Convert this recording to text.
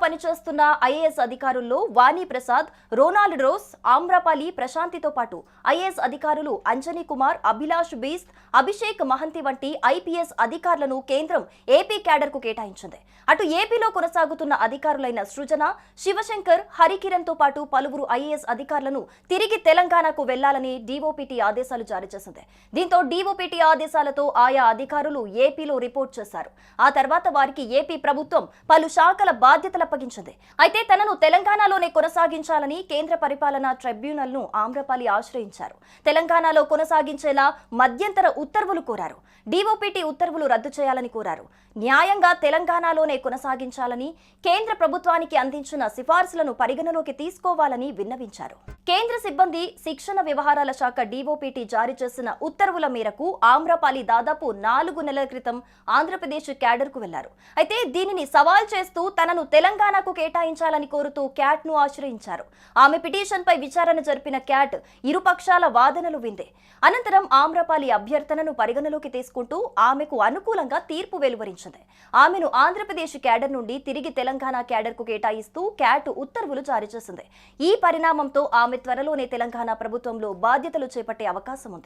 పనిచేస్తున్న ఐఏఎస్ అధికారుల్లో వాణి Prasad, Ronald rose, Amrapali ప్రశాంతితో పాటు ఐఏఎస్ అధికారులు అంజనీ కుమార్, అభిలాష్ బీస్ట్, అభిషేక్ మహంతి వంటి ఐపీఎస్ అధికారులను కేంద్రం ఏపీ క్యాడర్కు కేటాయించింది. అటు ఏపీలో కొనసాగుతున్న అధికారులైన సృజన, శివశంకర్, హరికిరణ్ తో పాటు పలువురు ఐఏఎస్ అధికారులను తిరిగి తెలంగాణకు వెళ్లాలని డీఓపీటీ ఆదేశాలు జారీ చేసింది. దీంతో డీఓపీటీ ఆదేశాలతో ఆయా అధికారులు ఏపీలో రిపోర్ట్ చేశారు. ఆ తర్వాత వారికి ఏపీ ప్రభుత్వం పలు శాఖల బాధ్యతలు అప్పగించింది. అయితే తనను తెలంగాణలోనే కొనసాగించాలని కేంద్ర పరిపాలనా ట్రైబ్యునల్ను ఆమ్రపాలి ఆశ్రయించారు. తెలంగాణలో కొనసాగించేలా మధ్యంతర ఉత్తర్వులు కోరారు. డీఓపీటీ ఉత్తర్వులు రద్దు చేయాలని కోరారు. న్యాయంగా తెలంగాణలోనే కొనసాగించాలని, కేంద్ర ప్రభుత్వానికి అందించిన సిఫార్సులను పరిగణలోకి తీసుకోవాలని విన్నవించారు. కేంద్ర సిబ్బంది శిక్షణ వ్యవహారాల శాఖ డీఓపీటీ జారీ చేసిన ఉత్తర్వుల మేరకు ఆమ్రపాలి దాదాపు 4 నెలల క్రితం ఆంధ్రప్రదేశ్ క్యాడర్కు వెళ్లారు. అయితే దీనిని సవాల్ చేస్తూ తనను తెలంగాణకు కేటాయించాలని కోరుతూ క్యాట్ను ఆశ్రయించారు. ఆమె పిటిషన్పై విచారణ జరిపిన క్యాట్ ఇరుపక్షాల వాదనలు వింది. అనంతరం ఆమ్రపాలి అభ్యర్థనను పరిగణలోకి తీసుకుంటూ ఆమెకు అనుకూలంగా తీర్పు వెలువరించింది. ఆమెను ఆంధ్రప్రదేశ్ క్యాడర్ నుండి తిరిగి తెలంగాణ క్యాడర్కు కేటాయిస్తూ క్యాట్ ఉత్తర్వులు జారీ చేసింది. ఈ పరిణామంతో ఆమె త్వరలోనే తెలంగాణ ప్రభుత్వంలో బాధ్యతలు చేపట్టే అవకాశం ఉంది.